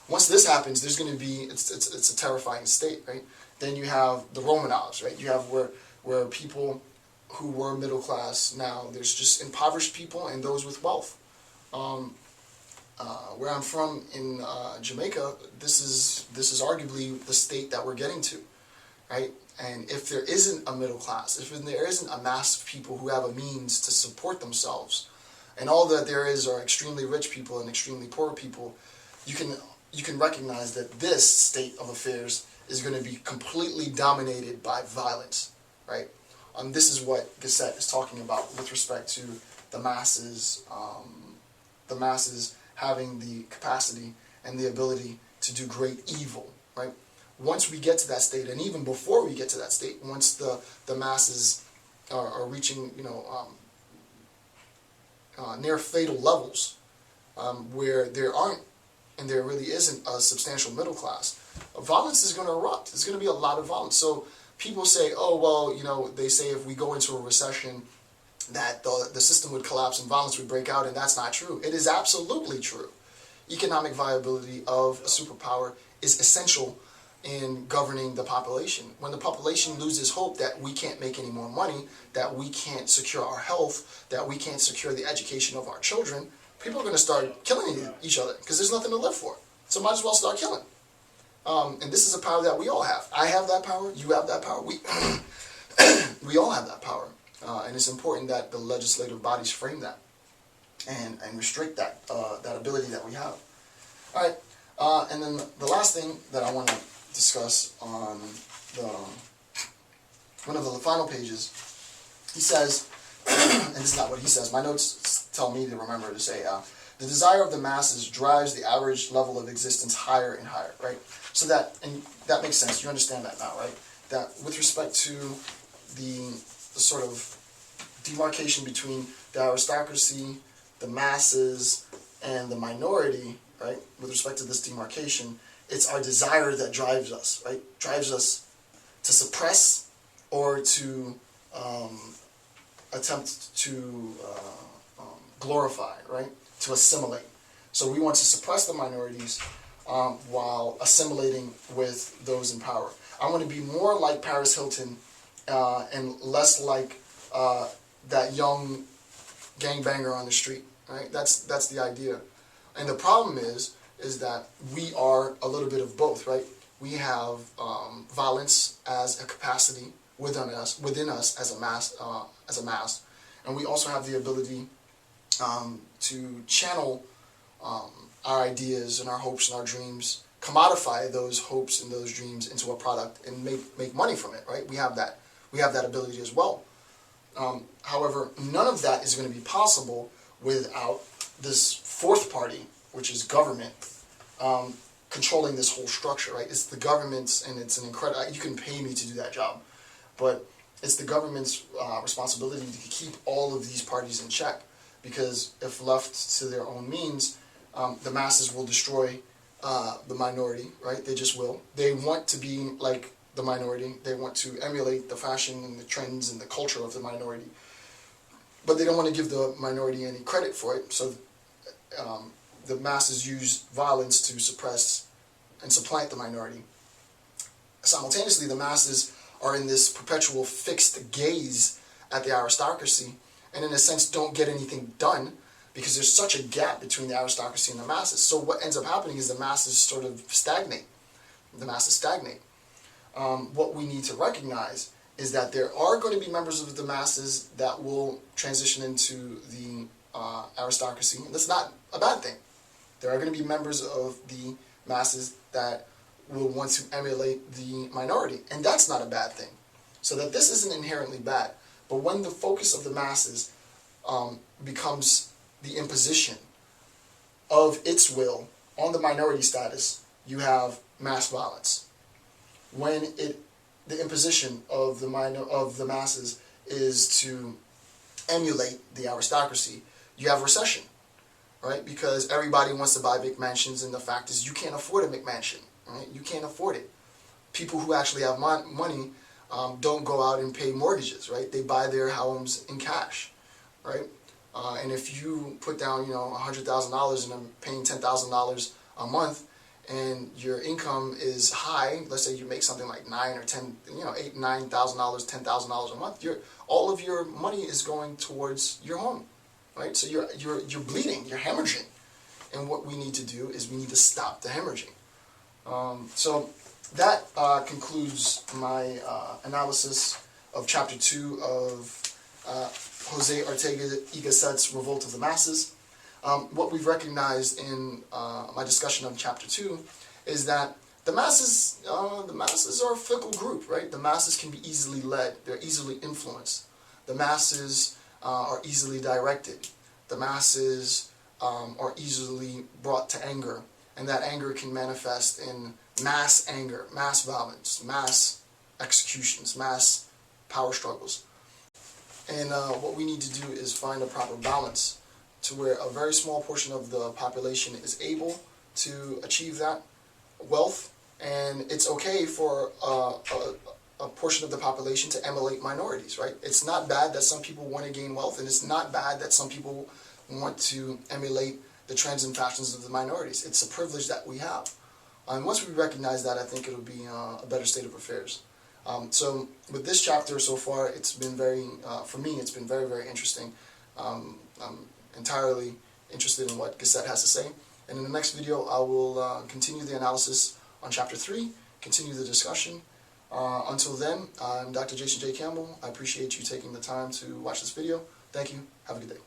Once this happens, there's going to be, it's a terrifying state, right? Then you have the Romanovs, right? You have where people who were middle class, now there's just impoverished people and those with wealth. Where I'm from in Jamaica, this is arguably the state that we're getting to, right? And if there isn't a middle class, if there isn't a mass of people who have a means to support themselves, and all that there is are extremely rich people and extremely poor people, you can recognize that this state of affairs is going to be completely dominated by violence, right? This is what Gasset is talking about with respect to the masses having the capacity and the ability to do great evil, right? Once we get to that state, and even before we get to that state, once the masses are reaching, near fatal levels, where there aren't and there really isn't a substantial middle class, violence is going to erupt. There's going to be a lot of violence. So people say, oh, well, they say if we go into a recession that the system would collapse and violence would break out, and that's not true. It is absolutely true. Economic viability of a superpower is essential in governing the population. When the population loses hope that we can't make any more money, that we can't secure our health, that we can't secure the education of our children, people are going to start killing each other because there's nothing to live for. So might as well start killing. And this is a power that we all have. I have that power. You have that power. We all have that power. And it's important that the legislative bodies frame that and restrict that ability that we have. All right. And then the last thing that I want to discuss on one of the final pages, he says, and this is not what he says, my notes tell me to remember to say, the desire of the masses drives the average level of existence higher and higher, right? So that makes sense. You understand that now, right? That with respect to the sort of demarcation between the aristocracy, the masses, and the minority, right? With respect to this demarcation, it's our desire that drives us, right? Drives us to suppress or to attempt to glorify, right? To assimilate. So we want to suppress the minorities while assimilating with those in power. I want to be more like Paris Hilton and less like that young gangbanger on the street, right? That's the idea. And the problem is that we are a little bit of both, right? We have violence as a capacity within us as a mass, and we also have the ability to channel our ideas and our hopes and our dreams, commodify those hopes and those dreams into a product and make money from it, right? We have that ability as well. However, none of that is going to be possible without this fourth party, which is government, controlling this whole structure, right? It's the government's, and it's an incredible, you can pay me to do that job, but it's the government's responsibility to keep all of these parties in check, because if left to their own means, the masses will destroy the minority, right? They just will. They want to be like the minority. They want to emulate the fashion and the trends and the culture of the minority, but they don't want to give the minority any credit for it, so the masses use violence to suppress and supplant the minority. Simultaneously, the masses are in this perpetual fixed gaze at the aristocracy, and in a sense don't get anything done because there's such a gap between the aristocracy and the masses. So what ends up happening is the masses sort of stagnate. What we need to recognize is that there are going to be members of the masses that will transition into the aristocracy, and that's not a bad thing. There are going to be members of the masses that will want to emulate the minority, and that's not a bad thing. So that this isn't inherently bad, but when the focus of the masses becomes the imposition of its will on the minority status, you have mass violence. When the imposition of the masses is to emulate the aristocracy, you have recession, right? Because everybody wants to buy big mansions, and the fact is you can't afford a McMansion, right? You can't afford it. People who actually have money don't go out and pay mortgages, right? They buy their homes in cash, right? And if you put down, $100,000 and I'm paying $10,000 a month, and your income is high, let's say you make something like $9,000, $10,000 a month, all of your money is going towards your home, right? So you're bleeding, you're hemorrhaging, and what we need to do is we need to stop the hemorrhaging. So that concludes my analysis of Chapter 2 of Jose Ortega y Gasset's Revolt of the Masses. What we've recognized in my discussion of Chapter 2 is that the masses are a fickle group, right? The masses can be easily led. They're easily influenced. The masses are easily directed. The masses are easily brought to anger, and that anger can manifest in mass anger, mass violence, mass executions, mass power struggles. And what we need to do is find a proper balance to where a very small portion of the population is able to achieve that wealth, and it's okay for a portion of the population to emulate minorities, right? It's not bad that some people want to gain wealth, and it's not bad that some people want to emulate the trends and fashions of the minorities. It's a privilege that we have. And once we recognize that, I think it'll be a better state of affairs. So with this chapter so far, it's been for me, it's been very, very interesting. I'm entirely interested in what Gasset has to say. And in the next video, I will continue the analysis on Chapter 3, continue the discussion. Until then, I'm Dr. Jason J. Campbell. I appreciate you taking the time to watch this video. Thank you. Have a good day.